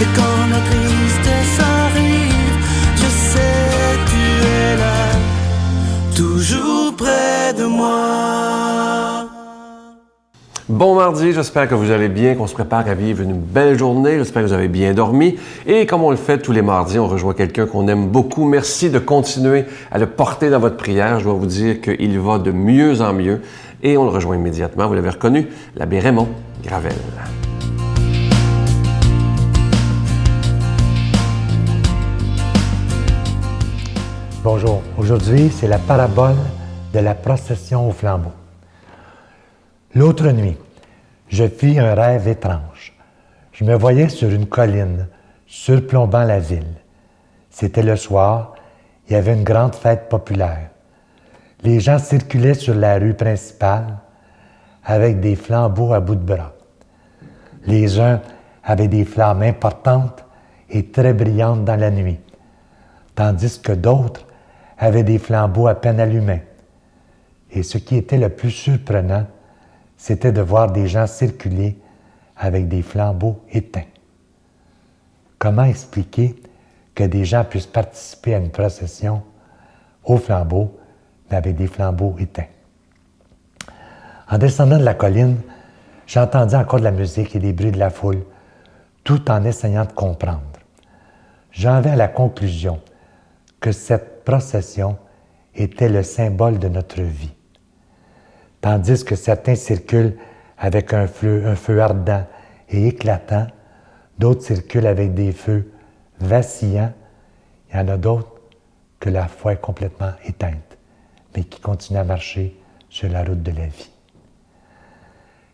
Et quand la tristesse arrive, je sais tu es là, toujours près de moi. Bon mardi, j'espère que vous allez bien, qu'on se prépare à vivre une belle journée. J'espère que vous avez bien dormi. Et comme on le fait tous les mardis, on rejoint quelqu'un qu'on aime beaucoup. Merci de continuer à le porter dans votre prière. Je dois vous dire qu'il va de mieux en mieux. Et on le rejoint immédiatement, vous l'avez reconnu, l'abbé Raymond Gravel. Bonjour. Aujourd'hui, c'est la parabole de la procession au flambeau. L'autre nuit, je fis un rêve étrange. Je me voyais sur une colline, surplombant la ville. C'était le soir, il y avait une grande fête populaire. Les gens circulaient sur la rue principale avec des flambeaux à bout de bras. Les uns avaient des flammes importantes et très brillantes dans la nuit, tandis que d'autres avaient des flambeaux à peine allumés. Et ce qui était le plus surprenant, c'était de voir des gens circuler avec des flambeaux éteints. Comment expliquer que des gens puissent participer à une procession au flambeau, mais avec des flambeaux éteints? En descendant de la colline, j'entendis encore de la musique et des bruits de la foule, tout en essayant de comprendre. J'en vais à la conclusion que cette procession était le symbole de notre vie. Tandis que certains circulent avec un feu ardent et éclatant, d'autres circulent avec des feux vacillants, il y en a d'autres que la foi est complètement éteinte, mais qui continuent à marcher sur la route de la vie.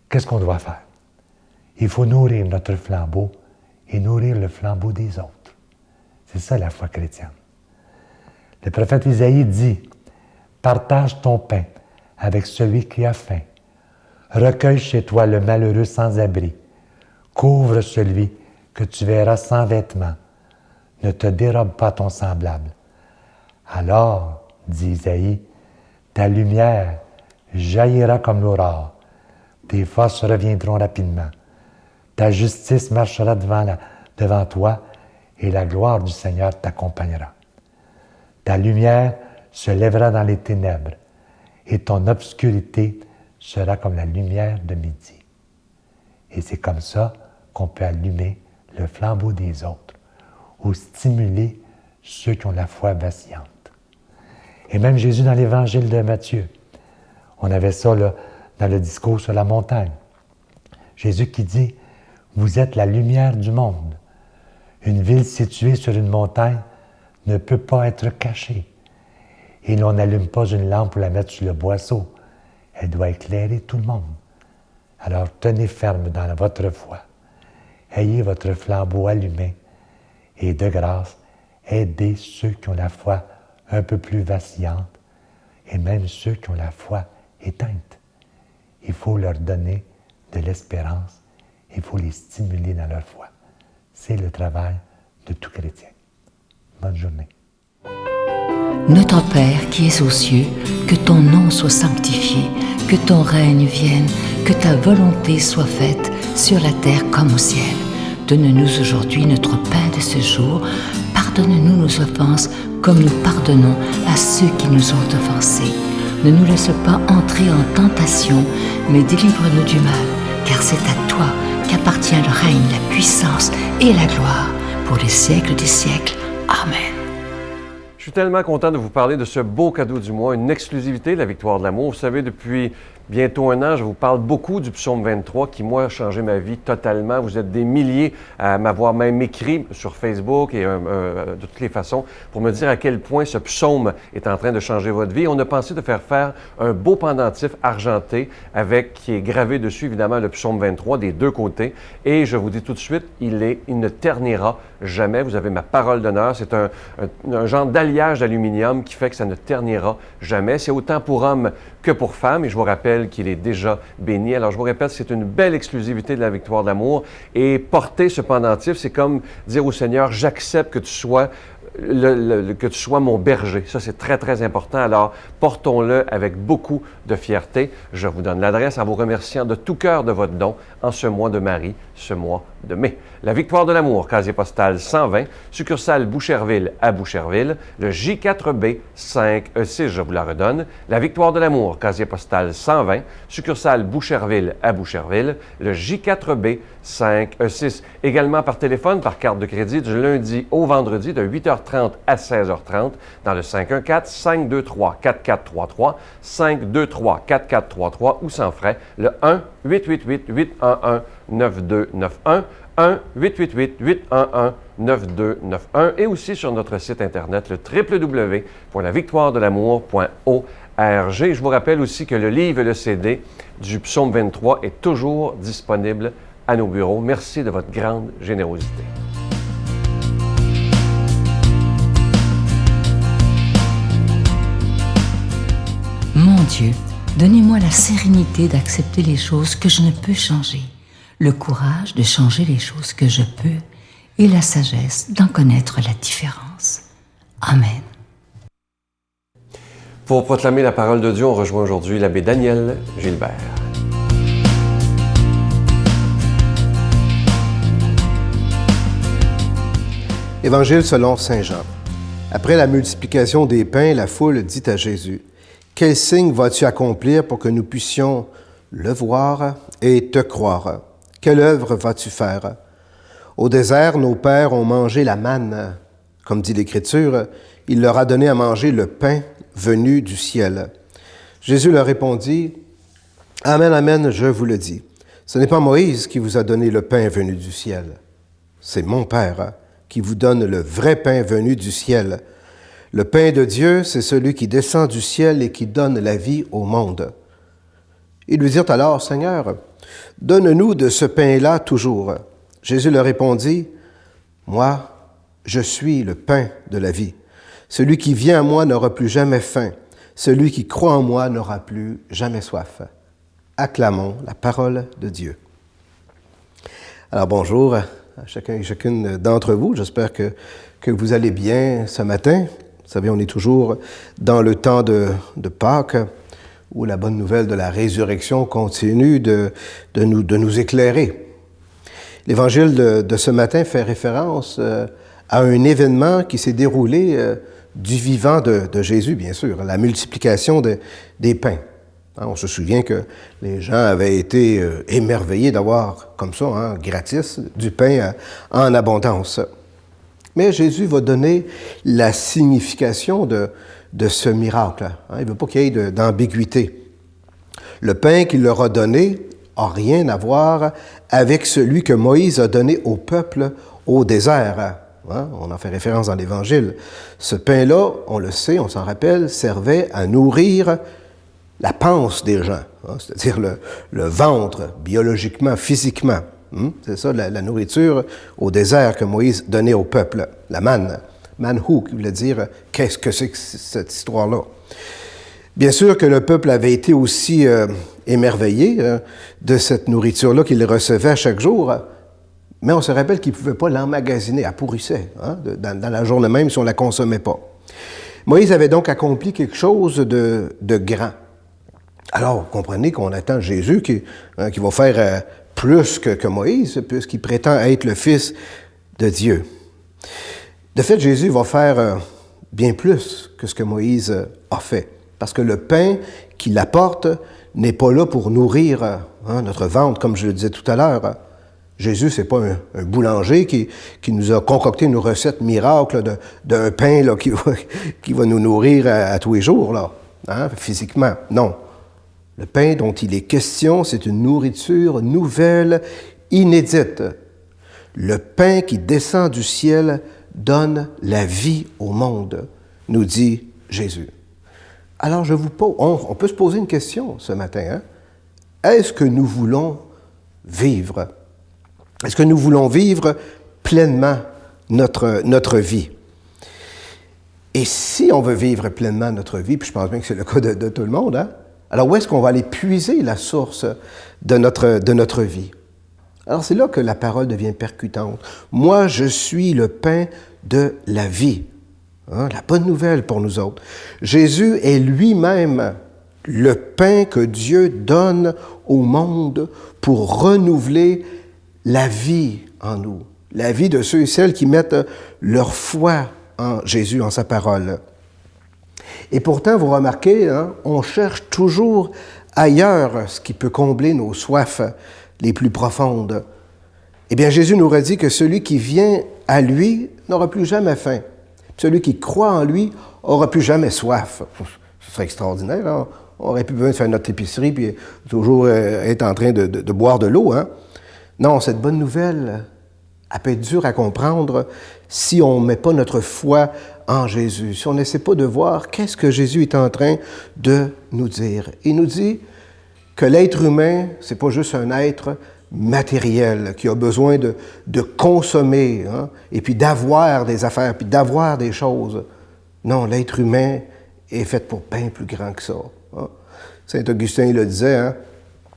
Qu'est-ce qu'on doit faire? Il faut nourrir notre flambeau et nourrir le flambeau des autres. C'est ça la foi chrétienne. Le prophète Isaïe dit « Partage ton pain avec celui qui a faim. Recueille chez toi le malheureux sans abri. Couvre celui que tu verras sans vêtements. Ne te dérobe pas ton semblable. Alors, dit Isaïe, ta lumière jaillira comme l'aurore. Tes forces reviendront rapidement. Ta justice marchera devant toi et la gloire du Seigneur t'accompagnera. Ta lumière se lèvera dans les ténèbres et ton obscurité sera comme la lumière de midi. Et c'est comme ça qu'on peut allumer le flambeau des autres ou stimuler ceux qui ont la foi vacillante. Et même Jésus dans l'Évangile de Matthieu, on avait ça là, dans le discours sur la montagne. Jésus qui dit « Vous êtes la lumière du monde. Une ville située sur une montagne ne peut pas être cachée. Et l'on n'allume pas une lampe pour la mettre sur le boisseau. Elle doit éclairer tout le monde. Alors tenez ferme dans votre foi. Ayez votre flambeau allumé et de grâce, aidez ceux qui ont la foi un peu plus vacillante et même ceux qui ont la foi éteinte. Il faut leur donner de l'espérance. Il faut les stimuler dans leur foi. C'est le travail de tout chrétien. Bonne journée. Notre Père qui es aux cieux, que ton nom soit sanctifié, que ton règne vienne, que ta volonté soit faite sur la terre comme au ciel. Donne-nous aujourd'hui notre pain de ce jour. Pardonne-nous nos offenses comme nous pardonnons à ceux qui nous ont offensés. Ne nous laisse pas entrer en tentation, mais délivre-nous du mal, car c'est à toi qu'appartient le règne, la puissance et la gloire pour les siècles des siècles. Amen. Je suis tellement content de vous parler de ce beau cadeau du mois, une exclusivité de la Victoire de l'amour. Vous savez, depuis bientôt un an, je vous parle beaucoup du psaume 23 qui, moi, a changé ma vie totalement. Vous êtes des milliers à m'avoir même écrit sur Facebook et de toutes les façons pour me dire à quel point ce psaume est en train de changer votre vie. On a pensé de faire un beau pendentif argenté qui est gravé dessus, évidemment, le psaume 23 des deux côtés. Et je vous dis tout de suite, il ne ternira jamais. Vous avez ma parole d'honneur. C'est un genre d'alliage d'aluminium qui fait que ça ne ternira jamais. C'est autant pour hommes que pour femmes. Et je vous rappelle qu'il est déjà béni. Alors, je vous répète, c'est une belle exclusivité de la Victoire de l'amour. Et porter ce pendentif, c'est comme dire au Seigneur, j'accepte que tu sois que tu sois mon berger. Ça, c'est très, très important. Alors, portons-le avec beaucoup de fierté. Je vous donne l'adresse en vous remerciant de tout cœur de votre don en ce mois de Marie, ce mois de mai. la Victoire de l'amour, casier postal 120, succursale Boucherville à Boucherville, le J4B 5E6, je vous la redonne, la Victoire de l'amour, casier postal 120, succursale Boucherville à Boucherville, le J4B 5E6. Également par téléphone, par carte de crédit, du lundi au vendredi de 8h30 à 16h30 dans le 514-523-4433, 523-4433 ou sans frais, le 1-888-811-9291, 1-888-811-9291 et aussi sur notre site internet, le www.lavictoiredelamour.org. Je vous rappelle aussi que le livre et le CD du psaume 23 est toujours disponible à nos bureaux. Merci de votre grande générosité. Mon Dieu, donnez-moi la sérénité d'accepter les choses que je ne peux changer, le courage de changer les choses que je peux et la sagesse d'en connaître la différence. Amen. Pour proclamer la parole de Dieu, on rejoint aujourd'hui l'abbé Daniel Gilbert. Évangile selon saint Jean. Après la multiplication des pains, la foule dit à Jésus, « Quel signe vas-tu accomplir pour que nous puissions le voir et te croire? Quelle œuvre vas-tu faire? Au désert, nos pères ont mangé la manne. Comme dit l'Écriture, il leur a donné à manger le pain venu du ciel. » Jésus leur répondit, « Amen, amen, je vous le dis. Ce n'est pas Moïse qui vous a donné le pain venu du ciel. C'est mon Père qui vous donne le vrai pain venu du ciel. Le pain de Dieu, c'est celui qui descend du ciel et qui donne la vie au monde. » Ils lui dirent alors, « Seigneur, donne-nous de ce pain-là toujours. » Jésus leur répondit, « Moi, je suis le pain de la vie. Celui qui vient à moi n'aura plus jamais faim. Celui qui croit en moi n'aura plus jamais soif. » Acclamons la parole de Dieu. Alors bonjour à chacun et chacune d'entre vous. J'espère que vous allez bien ce matin. Vous savez, on est toujours dans le temps de Pâques, où la bonne nouvelle de la résurrection continue de nous éclairer. L'Évangile de ce matin fait référence à un événement qui s'est déroulé du vivant de Jésus, bien sûr, la multiplication des pains. On se souvient que les gens avaient été émerveillés d'avoir, comme ça, gratis, du pain en abondance. Mais Jésus va donner la signification de ce miracle. Il ne veut pas qu'il y ait d'ambiguïté. Le pain qu'il leur a donné n'a rien à voir avec celui que Moïse a donné au peuple au désert. On en fait référence dans l'Évangile. Ce pain-là, on le sait, on s'en rappelle, servait à nourrir la panse des gens, c'est-à-dire le ventre, biologiquement, physiquement. C'est ça, la nourriture au désert que Moïse donnait au peuple, la manne. Manhu, qui voulait dire « qu'est-ce que c'est que cette histoire-là ?» Bien sûr que le peuple avait été aussi émerveillé de cette nourriture-là qu'il recevait chaque jour, mais on se rappelle qu'il ne pouvait pas l'emmagasiner, elle pourrissait dans la journée même si on ne la consommait pas. Moïse avait donc accompli quelque chose de grand. Alors, vous comprenez qu'on attend Jésus qui va faire plus que Moïse, puisqu'il prétend être le Fils de Dieu. De fait, Jésus va faire bien plus que ce que Moïse a fait, parce que le pain qu'il apporte n'est pas là pour nourrir notre ventre, comme je le disais tout à l'heure. Jésus, c'est pas un boulanger qui nous a concocté une recette miracle d'un pain là, qui va nous nourrir à tous les jours, là, physiquement. Non. Le pain dont il est question, c'est une nourriture nouvelle, inédite. Le pain qui descend du ciel donne la vie au monde, nous dit Jésus. Alors, on peut se poser une question ce matin. Est-ce que nous voulons vivre? Est-ce que nous voulons vivre pleinement notre vie? Et si on veut vivre pleinement notre vie, puis je pense bien que c'est le cas de tout le monde, alors où est-ce qu'on va aller puiser la source de notre vie? Alors c'est là que la parole devient percutante. Moi, je suis le pain de la vie. La bonne nouvelle pour nous autres. Jésus est lui-même le pain que Dieu donne au monde pour renouveler la vie en nous. La vie de ceux et celles qui mettent leur foi en Jésus, en sa parole. Et pourtant, vous remarquez, on cherche toujours ailleurs ce qui peut combler nos soifs les plus profondes. Eh bien, Jésus nous aurait dit que celui qui vient à lui n'aura plus jamais faim. Celui qui croit en lui n'aura plus jamais soif. Ce serait extraordinaire, hein? On aurait plus besoin de faire notre épicerie puis toujours être en train de boire de l'eau. Hein? Non, cette bonne nouvelle, elle peut être dure à comprendre si on ne met pas notre foi en Jésus, si on n'essaie pas de voir qu'est-ce que Jésus est en train de nous dire. Il nous dit que l'être humain, c'est pas juste un être matériel qui a besoin de consommer, hein, et puis d'avoir des affaires, puis d'avoir des choses. Non, l'être humain est fait pour bien plus grand que ça. Hein. Saint Augustin il le disait, hein,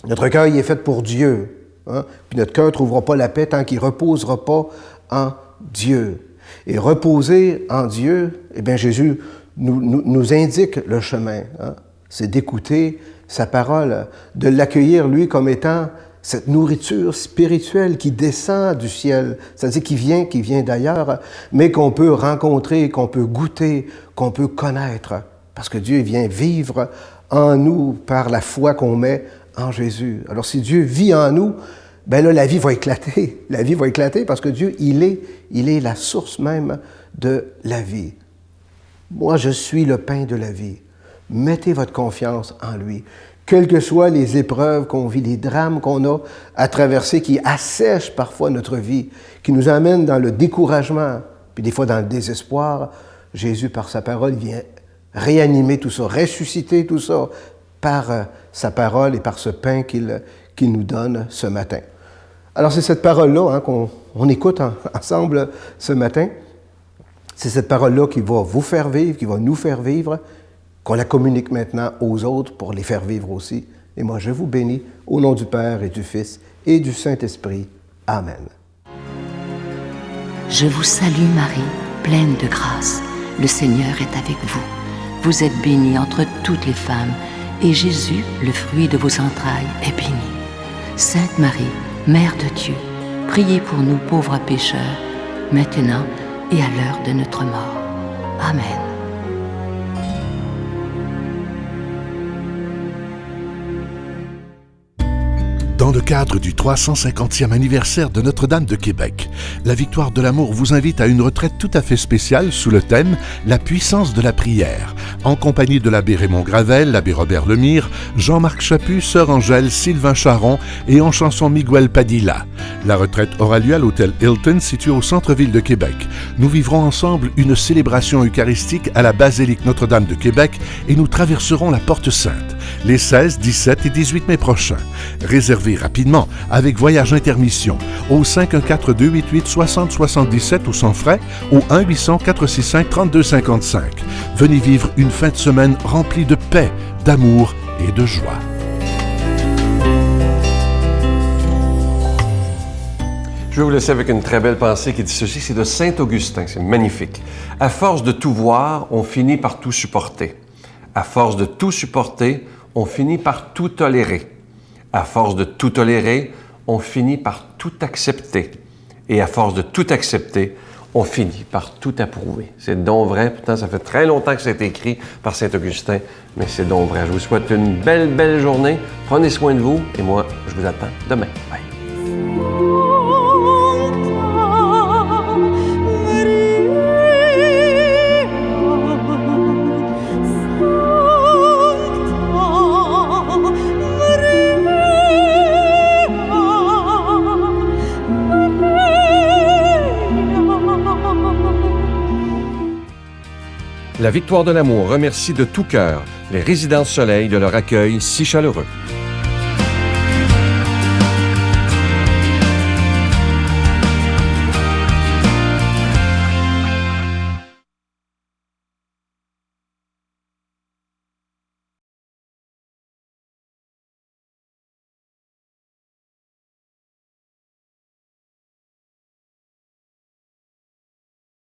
notre cœur il est fait pour Dieu. Hein, puis notre cœur ne trouvera pas la paix tant qu'il ne reposera pas en Dieu. Et reposer en Dieu, eh bien Jésus nous indique le chemin. Hein, c'est d'écouter sa parole, de l'accueillir lui comme étant cette nourriture spirituelle qui descend du ciel, c'est-à-dire qui vient d'ailleurs, mais qu'on peut rencontrer, qu'on peut goûter, qu'on peut connaître, parce que Dieu vient vivre en nous par la foi qu'on met en Jésus. Alors si Dieu vit en nous, ben là, la vie va éclater. La vie va éclater parce que Dieu, il est la source même de la vie. Moi, je suis le pain de la vie. Mettez votre confiance en lui. Quelles que soient les épreuves qu'on vit, les drames qu'on a à traverser, qui assèchent parfois notre vie, qui nous amènent dans le découragement, puis des fois dans le désespoir, Jésus, par sa parole, vient réanimer tout ça, ressusciter tout ça par sa parole et par ce pain qu'il nous donne ce matin. Alors, c'est cette parole-là qu'on écoute ensemble ce matin. C'est cette parole-là qui va vous faire vivre, qui va nous faire vivre, qu'on la communique maintenant aux autres pour les faire vivre aussi. Et moi, je vous bénis au nom du Père et du Fils et du Saint-Esprit. Amen. Je vous salue Marie, pleine de grâce. Le Seigneur est avec vous. Vous êtes bénie entre toutes les femmes, et Jésus, le fruit de vos entrailles, est béni. Sainte Marie, Mère de Dieu, priez pour nous pauvres pécheurs, maintenant et à l'heure de notre mort. Amen. Dans le cadre du 350e anniversaire de Notre-Dame de Québec, la Victoire de l'Amour vous invite à une retraite tout à fait spéciale sous le thème « La puissance de la prière », en compagnie de l'abbé Raymond Gravel, l'abbé Robert Lemire, Jean-Marc Chaput, Sœur Angèle, Sylvain Charon et en chanson Miguel Padilla. La retraite aura lieu à l'hôtel Hilton, situé au centre-ville de Québec. Nous vivrons ensemble une célébration eucharistique à la basilique Notre-Dame de Québec et nous traverserons la Porte Sainte les 16, 17 et 18 mai prochains. Réservez rapidement avec Voyage Intermission au 514-288-6077 ou sans frais au 1-800-465-3255. Venez vivre une fin de semaine remplie de paix, d'amour et de joie. Je vais vous laisser avec une très belle pensée qui dit ceci, c'est de Saint Augustin, c'est magnifique. À force de tout voir, on finit par tout supporter. À force de tout supporter, on finit par tout tolérer. À force de tout tolérer, on finit par tout accepter. Et à force de tout accepter, on finit par tout approuver. C'est donc vrai, pourtant ça fait très longtemps que ça a été écrit par Saint Augustin, mais c'est donc vrai. Je vous souhaite une belle journée. Prenez soin de vous et moi, je vous attends demain. Bye. La Victoire de l'Amour remercie de tout cœur les Résidences Soleil de leur accueil si chaleureux.